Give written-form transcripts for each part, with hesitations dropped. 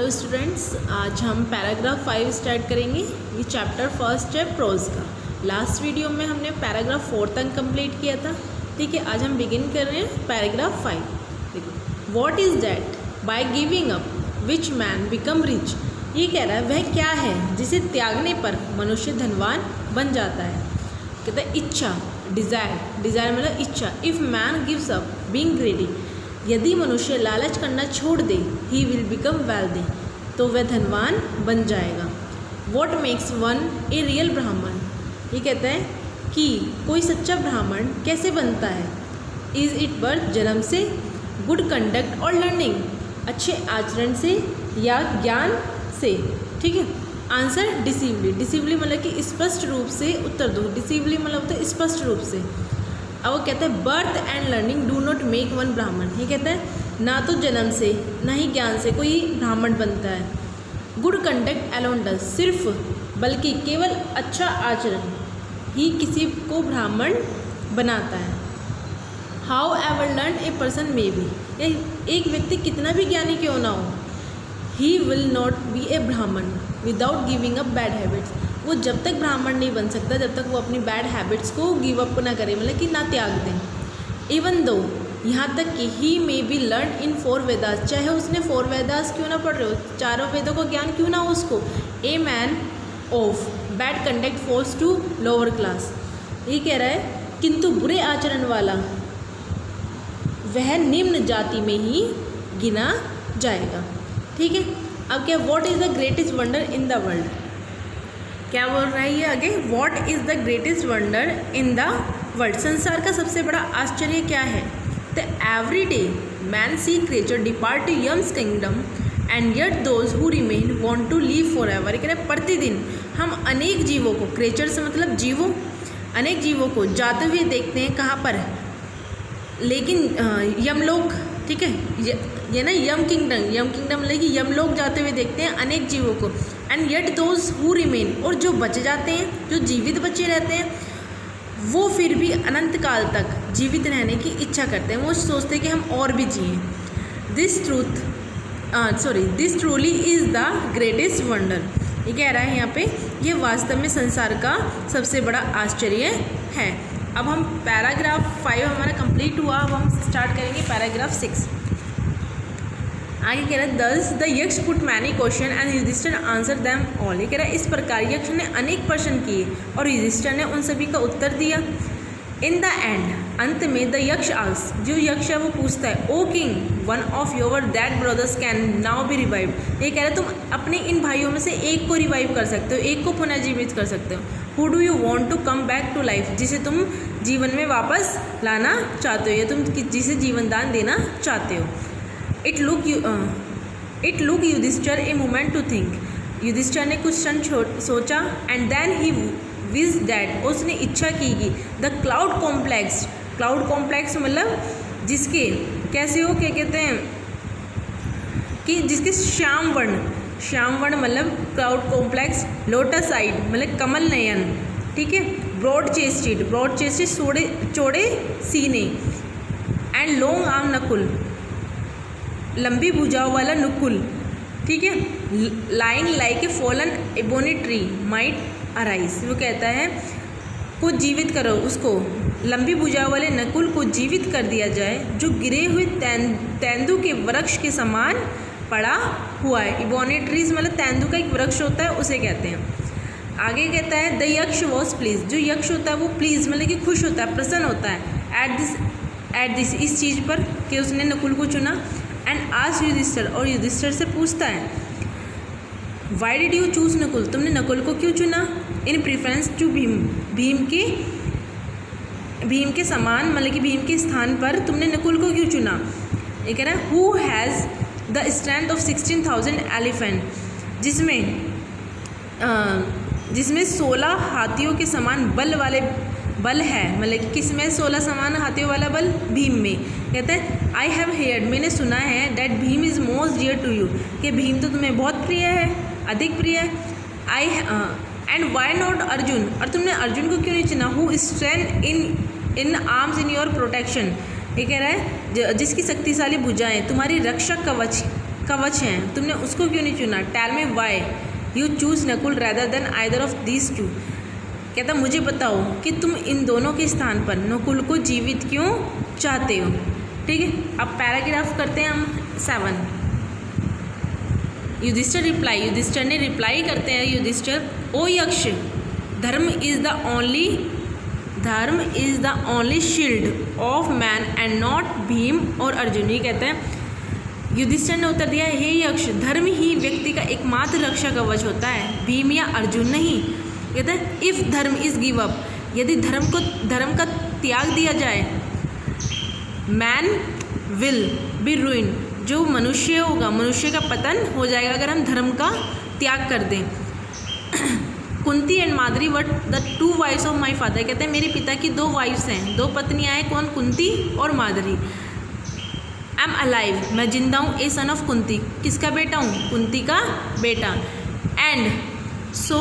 Hello students, आज हम paragraph 5 start करेंगे। ये चैप्टर फर्स्ट है प्रोज का। लास्ट वीडियो में हमने पैराग्राफ 4 तक कंप्लीट किया था। ठीक है, आज हम बिगिन कर रहे हैं पैराग्राफ 5। देखो, what is that by giving up which man become rich. ये कह रहा है वह क्या है जिसे त्यागने पर मनुष्य धनवान बन जाता है। कहता है इच्छा, डिज़ायर। डिज़ायर मतलब इच्छा। If man gives up being ग्रेडी, यदि मनुष्य लालच करना छोड़ दे, ही विल बिकम वेल्दी, तो वह धनवान बन जाएगा। What makes one a real ब्राह्मण। ये कहता है कि कोई सच्चा ब्राह्मण कैसे बनता है। इज़ इट बर्थ, जन्म से, गुड कंडक्ट और लर्निंग, अच्छे आचरण से या ज्ञान से। ठीक है। आंसर डिसीवली। डिसीवली मतलब कि स्पष्ट रूप से उत्तर दो। डिसीवली मतलब होता है स्पष्ट रूप से। अब वो कहता है birth and learning do not make one ब्राह्मण। ये कहता है ना तो जन्म से ना ही ज्ञान से कोई ब्राह्मण बनता है। गुड कंडक्ट अलोन डज, सिर्फ बल्कि केवल अच्छा आचरण ही किसी को ब्राह्मण बनाता है। How ever learn a person may be, एक व्यक्ति कितना भी ज्ञानी क्यों ना हो, ही विल नॉट बी ए ब्राह्मण without giving up bad habits. वो जब तक ब्राह्मण नहीं बन सकता जब तक वो अपनी बैड हैबिट्स को गिव अप ना करे, मतलब कि ना त्याग दें। इवन दो, यहाँ तक कि he may be learn in 4 Vedas, चाहे उसने 4 वेदास क्यों ना पढ़ रहे हो, चारों वेदों का ज्ञान क्यों ना हो उसको। A man of bad conduct falls to lower class. ये कह रहा है किंतु बुरे आचरण वाला वह निम्न जाति में ही गिना जाएगा। ठीक है। अब क्या, what is the greatest wonder in the world. क्या बोल रहा है ये आगे, what is the greatest wonder in the world. संसार का सबसे बड़ा आश्चर्य क्या है। The every day man see creature depart to Yama's kingdom and yet those who remain want to live for ever. कह रहे प्रतिदिन हम अनेक जीवों को, क्रिएचर से मतलब जीवों, अनेक जीवों को जाते हुए देखते हैं। कहाँ पर, लेकिन यमलोक। ठीक है, ये ना यम किंगडम मतलब कि यमलोक जाते हुए देखते हैं अनेक जीवों को। And yet those who remain, और जो बच जाते हैं, जो जीवित बचे रहते हैं, वो फिर भी अनंत काल तक जीवित रहने की इच्छा करते हैं। वो सोचते हैं कि हम और भी जिए। This truly is the greatest wonder. ये कह रहा है यहाँ पे, ये वास्तव में संसार का सबसे बड़ा आश्चर्य है। अब हम पैराग्राफ 5 हमारा कंप्लीट हुआ। अब हम स्टार्ट करेंगे पैराग्राफ 6। आगे कह रहा है thus the Yaksha put many question and Yudhishthira answer them all. ये कह रहा है इस प्रकार यक्ष ने अनेक प्रश्न किए और युधिष्ठिर ने उन सभी का उत्तर दिया। इन द एंड, अंत में, द यक्ष आस्क, जो यक्ष है वो पूछता है, O king, one of your dead brothers can now be revived. ये कह रहा है तुम अपने इन भाइयों में से एक को रिवाइव कर सकते हो, एक को पुनर्जीवित कर सकते हो। Who do you want to come back to life, जिसे तुम जीवन में वापस लाना चाहते हो या तुम जिसे जीवन दान देना चाहते हो। It look Yudhishthira a moment to think. Yudhishthira ने कुछ क्षण सोचा। And then he wish that, उसने इच्छा की कि द क्लाउड कॉम्प्लेक्स मतलब जिसके कैसे हो, क्या कहते हैं कि जिसके श्याम वर्ण मतलब क्लाउड कॉम्प्लेक्स, लोटस आइड मतलब कमल नयन। ठीक है। ब्रॉड चेस्टेड चौड़े सीने, एंड लॉन्ग आर्म नकुल, लंबी भुजाओं वाला नुकुल। ठीक है। Lying like a fallen ebony tree might arise. वो कहता है को जीवित करो, उसको लंबी भुजाओं वाले नकुल को जीवित कर दिया जाए जो गिरे हुए तेंदु के वृक्ष के समान पड़ा हुआ है। इबोनी ट्रीज मतलब तेंदु का एक वृक्ष होता है, उसे कहते हैं। आगे कहता है द यक्ष वॉज प्लीज, जो यक्ष होता है वो प्लीज मतलब कि खुश होता है, प्रसन्न होता है एट दिस इस चीज़ पर कि उसने नकुल को चुना। एंड आस्क युधिष्ठिर, और युधिष्ठिर से पूछता है, why did you choose Nakul, तुमने नकुल को क्यों चुना। इन प्रेफरेंस टू भीम, भीम के समान मतलब कि भीम के स्थान पर तुमने नकुल को क्यों चुना। ये कह रहा है who has the strength of 16,000 elephant, जिसमें 16 हाथियों के समान बल है, मतलब कि किसमें 16 समान हाथियों वाला बल, भीम में। कहते हैं आई हैव हेयर्ड, मैंने सुना है, that Bhim is most dear to you, कि भीम तो तुम्हें बहुत प्रिय है, अधिक प्रिय है। एंड वाई नॉट अर्जुन, और तुमने अर्जुन को क्यों नहीं चुना। Who strength in arms in your protection, ये कह रहा है जिसकी शक्तिशाली भुजाएं तुम्हारी रक्षक कवच कवच हैं, तुमने उसको क्यों नहीं चुना? Tell me why you choose Nakul rather than either of these two. कहता मुझे बताओ कि तुम इन दोनों के स्थान पर नकुल को जीवित क्यों चाहते हो। ठीक है, अब पैराग्राफ करते हैं हम 7। युधिष्ठिर रिप्लाई, युधिष्ठिर ने रिप्लाई करते हैं, युधिष्ठिर ओ यक्ष, धर्म is the only shield of man and not Bhim और अर्जुन। ये कहते हैं, युधिष्ठिर ने उत्तर दिया, हे यक्ष, धर्म ही व्यक्ति का एकमात्र रक्षा कवच होता है, भीम या अर्जुन नहीं। कहते हैं इफ़ धर्म इज गिव अप, यदि धर्म का त्याग दिया जाए, मैन विल बी रूइन, जो मनुष्य होगा, मनुष्य का पतन हो जाएगा अगर हम धर्म का त्याग कर दें। Kunti and Madri were the 2 wives of my father. कहते हैं मेरे पिता की 2 वाइफ्स हैं, 2 पत्नियाँ हैं, कौन? कुंती और माद्री। आई एम अलाइव, मैं जिंदा हूँ, ए सन ऑफ कुंती, किसका बेटा हूँ? कुंती का बेटा। And so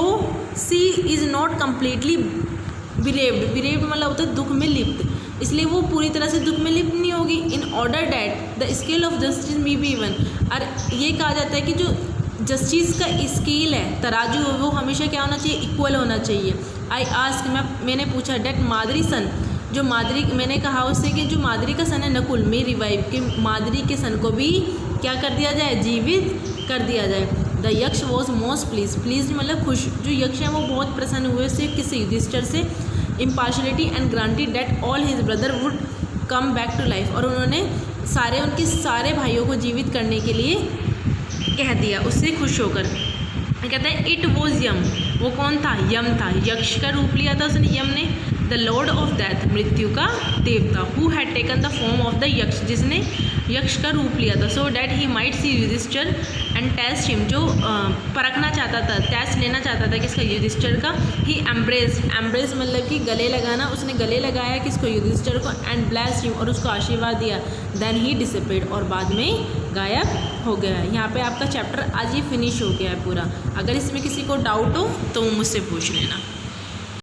she is not completely believed, believed मतलब होता है दुख में लिप्त, इसलिए वो पूरी तरह से दुख में लिप्त नहीं होगी। In order that the scale of justice me be even, और ये कहा जाता है कि जो जस्टिस का स्केल है, तराजू, वो हमेशा क्या होना चाहिए? इक्वल होना चाहिए। आई आस्क, मैंने पूछा, डेट माद्री सन, जो माद्री, मैंने कहा उससे कि जो माद्री का सन है नकुल, मे रिवाइव, कि माद्री के सन को भी क्या कर दिया जाए? जीवित कर दिया जाए। द यक्ष वॉज मोस्ट प्लीज मतलब खुश, जो यक्ष हैं वो बहुत प्रसन्न हुए उससे, किससे? युधिष्ठिर से। Impartiality and granted that all his brother would come back to life, और उन्होंने उनके सारे भाइयों को जीवित करने के लिए कह दिया, उससे खुश होकर। कहते हैं इट वॉज यम, वो कौन था? यम था, यक्ष का रूप लिया था उसने, यम ने। द लॉर्ड ऑफ डेथ, मृत्यु का देवता, who had taken the form of the Yaksha, जिसने यक्ष का रूप लिया था। So that he might see Yudhishthira and test him, जो परखना चाहता था, टेस्ट लेना चाहता था किसका? युधिष्ठिर का। ही एम्ब्रेस मतलब कि गले लगाना, उसने गले लगाया किसको? युधिष्ठिर को। एंड ब्लेस्ड हिम, और उसको आशीर्वाद दिया। देन ही डिसअपीयर्ड, और बाद में गायब हो गया। यहाँ पे आपका चैप्टर आज ये फिनिश हो गया है पूरा। अगर इसमें किसी को डाउट हो तो मुझसे पूछ लेना।